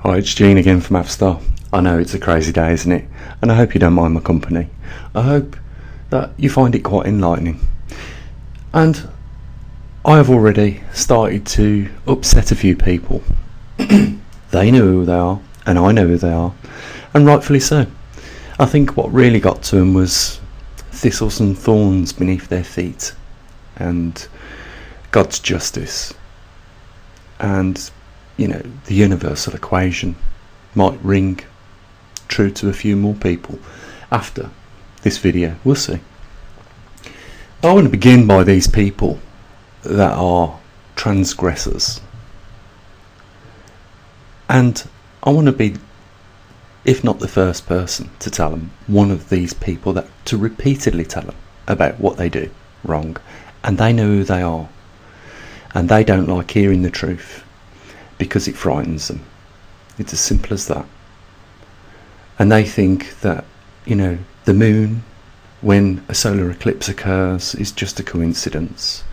Hi, it's Gene again from maverickstar. I know it's a crazy day, isn't it? And I hope you don't mind my company. I hope that you find it quite enlightening. And I have already started to upset a few people. They know who they are, and I know who they are, and rightfully so. I think what really got to them was thistles and thorns beneath their feet, and God's justice, and the universal equation might ring true to a few more people after this video. We'll see. I want to begin by these people that are transgressors, and I want to be, if not the first person to tell them, one of these people that to repeatedly tell them about what they do wrong, and they know who they are, and they don't like hearing the truth because it frightens them. It's as simple as that. And they think that the moon, when a solar eclipse occurs, is just a coincidence.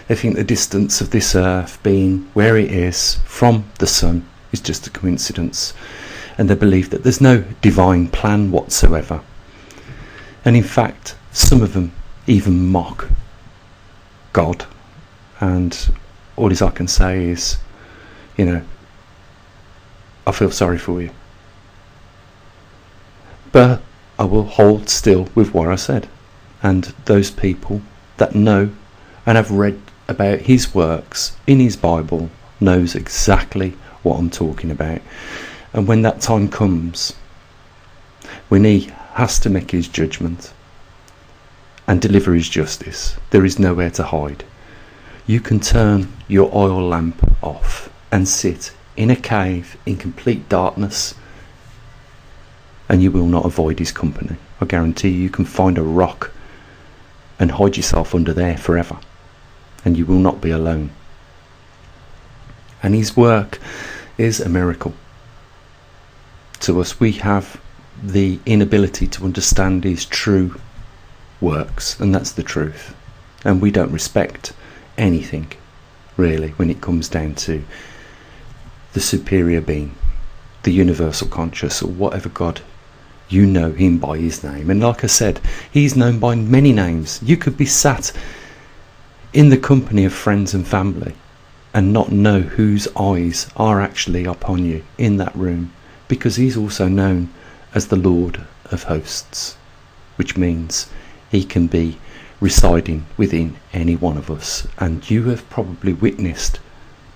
They think the distance of this earth being where it is from the sun is just a coincidence, and they believe that there's no divine plan whatsoever. And in fact, some of them even mock God, and all I can say is, I feel sorry for you. But I will hold still with what I said, and those people that know and have read about his works in his Bible knows exactly what I'm talking about. And when that time comes, when he has to make his judgment and deliver his justice, there is nowhere to hide. You can turn your oil lamp off and sit in a cave in complete darkness, and you will not avoid his company. I guarantee you can find a rock and hide yourself under there forever, and you will not be alone. And his work is a miracle to us. We have the inability to understand his true works, and that's the truth. And we don't respect anything really when it comes down to the superior being, the universal conscious, or whatever God you know him by his name. And like I said, he's known by many names. You could be sat in the company of friends and family and not know whose eyes are actually upon you in that room, because he's also known as the Lord of hosts, which means he can be residing within any one of us. And you have probably witnessed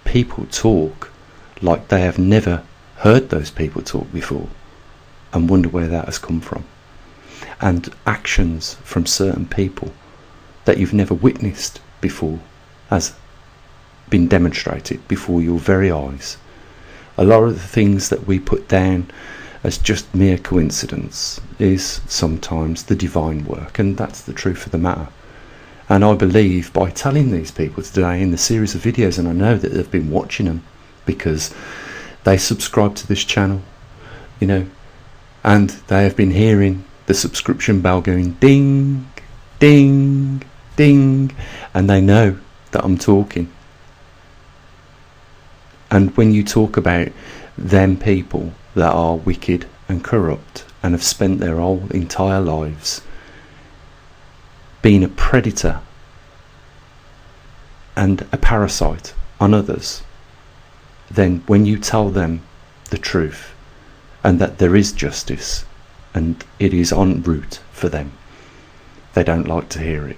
people talk like they have never heard those people talk before, and wonder where that has come from, and actions from certain people that you've never witnessed before has been demonstrated before your very eyes. A lot of the things that we put down as just mere coincidence is sometimes the divine work, and that's the truth of the matter. And I believe by telling these people today in the series of videos, and I know that they've been watching them because they subscribe to this channel, and they have been hearing the subscription bell going ding, ding, ding, and they know that I'm talking. And when you talk about them people that are wicked and corrupt and have spent their whole entire lives being a predator and a parasite on others, then when you tell them the truth and that there is justice and it is en route for them, they don't like to hear it,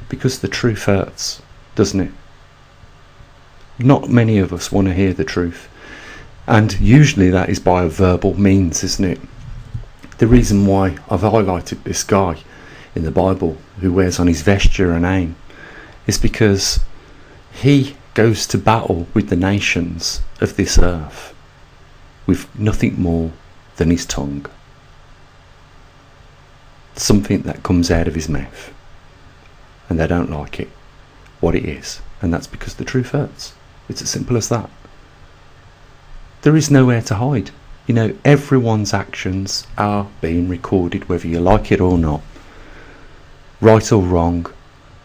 because the truth hurts, doesn't it? Not many of us want to hear the truth, and usually that is by a verbal means, isn't it? The reason why I've highlighted this guy in the Bible who wears on his vesture a name is because he goes to battle with the nations of this earth with nothing more than his tongue, something that comes out of his mouth, and they don't like it, what it is, and that's because the truth hurts. It's as simple as that. There is nowhere to hide. Everyone's actions are being recorded, whether you like it or not. Right or wrong,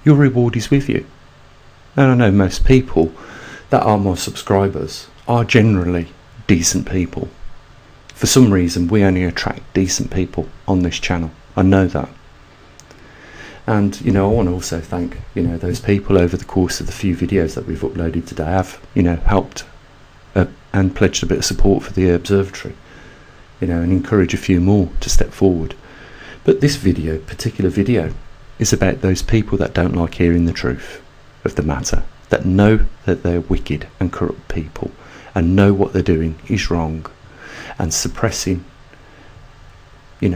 your reward is with you. And I know most people that are my subscribers are generally decent people. For some reason, we only attract decent people on this channel. I know that. And, I want to also thank, those people over the course of the few videos that we've uploaded today have, helped and pledged a bit of support for the observatory, and encourage a few more to step forward. But this particular video, is about those people that don't like hearing the truth of the matter, that know that they're wicked and corrupt people, and know what they're doing is wrong, and suppressing,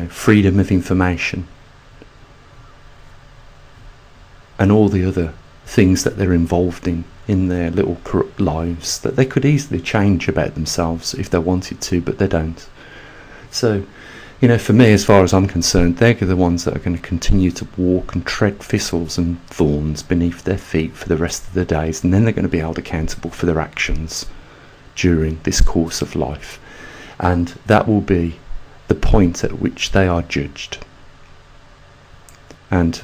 freedom of information, and all the other things that they're involved in their little corrupt lives that they could easily change about themselves if they wanted to, but they don't. So, for me, as far as I'm concerned, they're the ones that are going to continue to walk and tread thistles and thorns beneath their feet for the rest of their days, and then they're going to be held accountable for their actions during this course of life. And that will be the point at which they are judged. And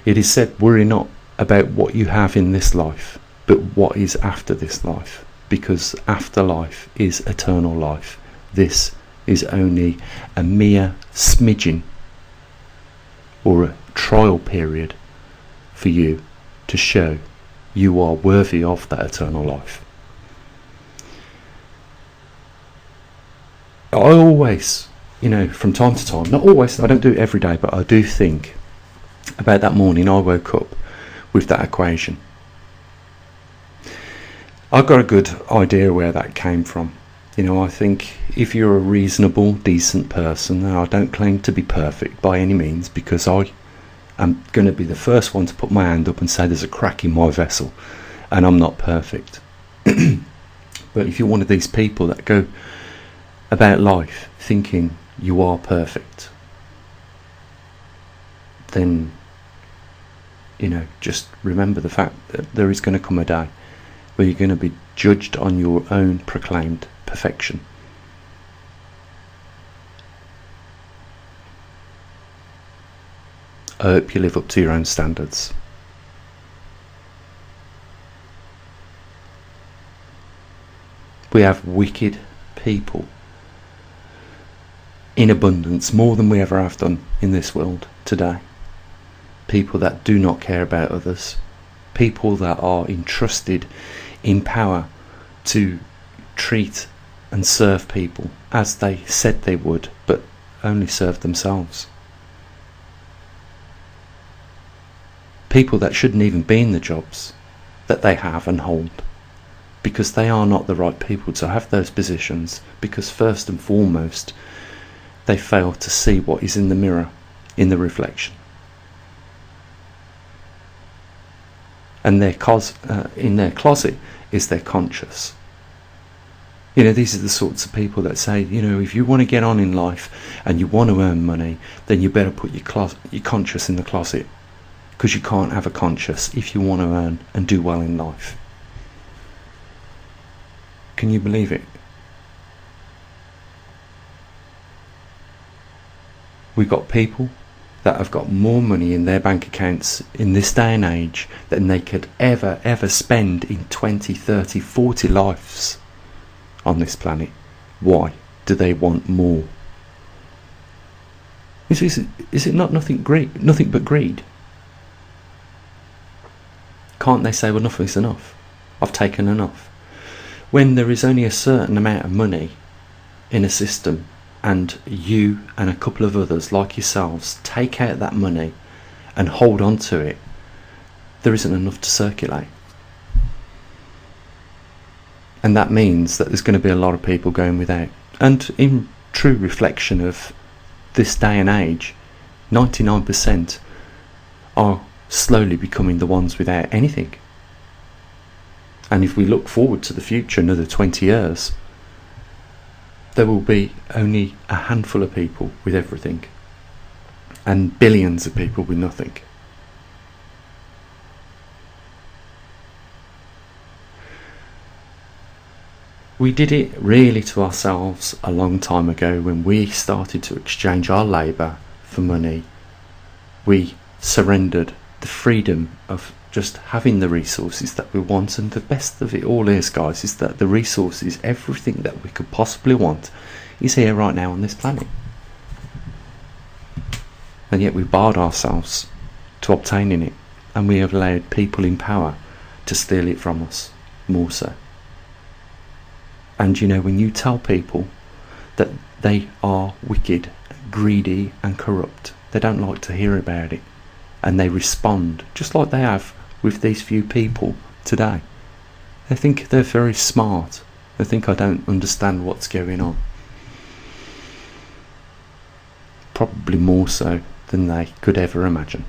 it is said, worry not about what you have in this life, but what is after this life, because afterlife is eternal life. This is only a mere smidgen or a trial period for you to show you are worthy of that eternal life. I always, from time to time, not always, I don't do it every day, but I do think about that morning I woke up with that equation. I've got a good idea where that came from. I think if you're a reasonable, decent person, and I don't claim to be perfect by any means, because I am going to be the first one to put my hand up and say there's a crack in my vessel, and I'm not perfect. But if you're one of these people that go about life thinking you are perfect, then, just remember the fact that there is going to come a day where you're going to be judged on your own proclaimed perfection. I hope you live up to your own standards. We have wicked people in abundance, more than we ever have done in this world today. People that do not care about others, people that are entrusted in power to treat and serve people as they said they would, but only serve themselves. People that shouldn't even be in the jobs that they have and hold, because they are not the right people to have those positions, because first and foremost they fail to see what is in the mirror, in the reflection. And in their closet is their conscience. These are the sorts of people that say, if you want to get on in life and you want to earn money, then you better put your conscience in the closet, because you can't have a conscience if you want to earn and do well in life. Can you believe it? We've got people that have got more money in their bank accounts in this day and age than they could ever spend in 20, 30, 40 lives on this planet. Why do they want more? Is it not nothing but greed? Can't they say, well, enough is enough, I've taken enough? When there is only a certain amount of money in a system, and you and a couple of others like yourselves take out that money and hold on to it, there isn't enough to circulate. And that means that there's going to be a lot of people going without. And in true reflection of this day and age, 99% are slowly becoming the ones without anything. And if we look forward to the future, another 20 years, there will be only a handful of people with everything, and billions of people with nothing. We did it really to ourselves a long time ago when we started to exchange our labour for money. We surrendered the freedom of just having the resources that we want. And the best of it all is, guys, is that the resources, everything that we could possibly want, is here right now on this planet. And yet we barred ourselves to obtaining it, and we have allowed people in power to steal it from us, more so. And you know, when you tell people that they are wicked, greedy and corrupt, they don't like to hear about it, and they respond just like they have with these few people today. They think they're very smart. They think I don't understand what's going on. Probably more so than they could ever imagine.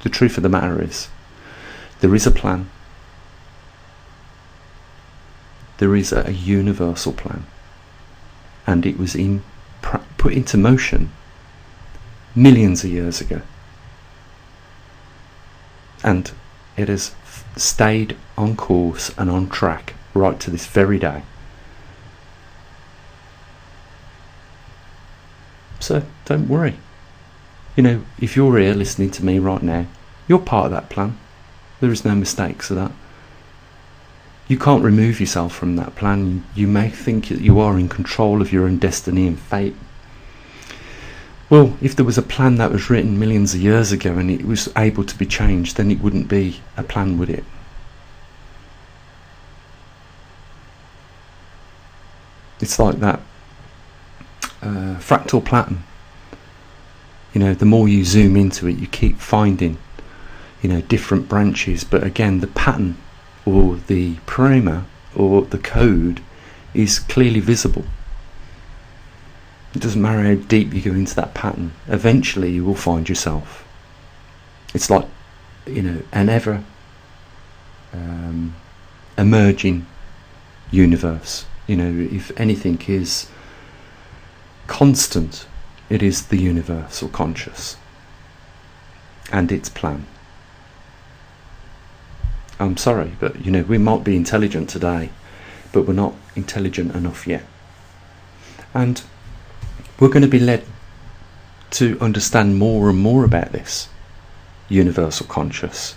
The truth of the matter is, there is a plan. There is a universal plan, and it was put into motion millions of years ago, and it has stayed on course and on track right to this very day. So don't worry. You know, if you're here listening to me right now, you're part of that plan. There is no mistakes of that. You can't remove yourself from that plan. You may think that you are in control of your own destiny and fate. Well, if there was a plan that was written millions of years ago and it was able to be changed, then it wouldn't be a plan, would it? It's like that fractal pattern. You know, the more you zoom into it, you keep finding, you know, different branches. But again, the pattern or the primer or the code is clearly visible. It doesn't matter how deep you go into that pattern, eventually you will find yourself. It's like, you know, an ever emerging universe. You know, if anything is constant, it is the universal conscious and its plan. I'm sorry, but you know, we might be intelligent today, but we're not intelligent enough yet. And we're going to be led to understand more and more about this universal conscious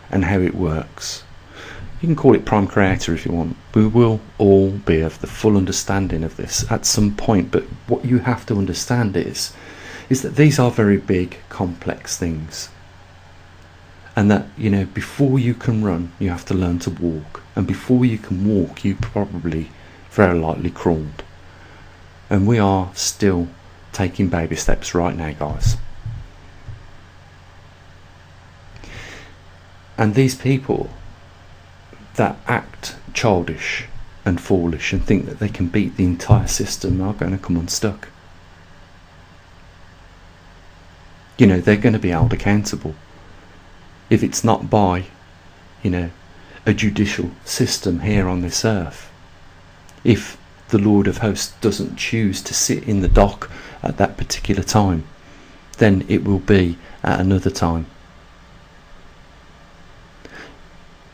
and how it works. You can call it prime creator if you want. We will all be of the full understanding of this at some point, but what you have to understand is that these are very big, complex things. And that, you know, before you can run, you have to learn to walk. And before you can walk, you probably very likely crawled. And we are still taking baby steps right now, guys. And these people that act childish and foolish and think that they can beat the entire system are going to come unstuck. You know, they're going to be held accountable. If it's not by, you know, a judicial system here on this earth, if the Lord of Hosts doesn't choose to sit in the dock at that particular time, then it will be at another time.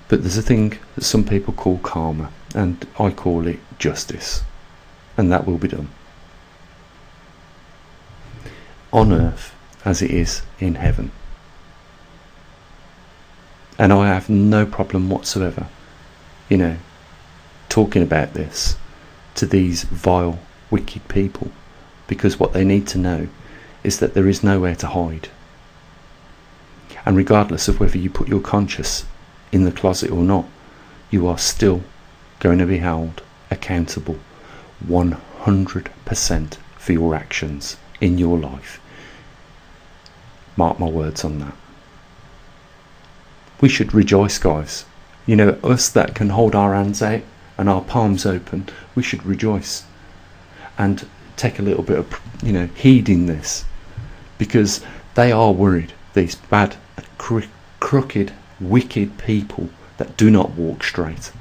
But there's a thing that some people call karma, and I call it justice, and that will be done on earth as it is in heaven. And I have no problem whatsoever, you know, talking about this to these vile, wicked people, because what they need to know is that there is nowhere to hide. And regardless of whether you put your conscience in the closet or not, you are still going to be held accountable 100% for your actions in your life. Mark my words on that. We should rejoice, guys. You know, us that can hold our hands out and our palms open, we should rejoice and take a little bit of, you know, heed in this, because they are worried, these bad, crooked, wicked people that do not walk straight.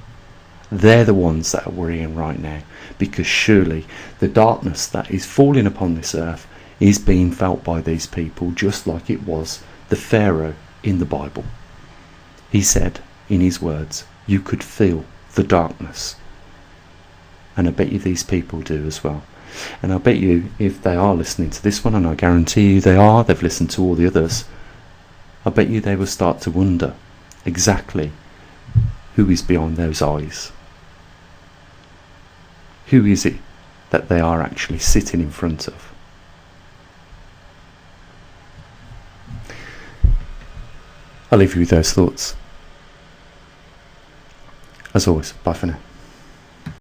They're the ones that are worrying right now, because surely the darkness that is falling upon this earth is being felt by these people, just like it was the Pharaoh in the Bible. He said in his words, you could feel the darkness. And I bet you these people do as well. And I bet you if they are listening to this one, and I guarantee you they are, they've listened to all the others, I bet you they will start to wonder exactly who is behind those eyes. Who is it that they are actually sitting in front of? I'll leave you with those thoughts. As always, bye for now.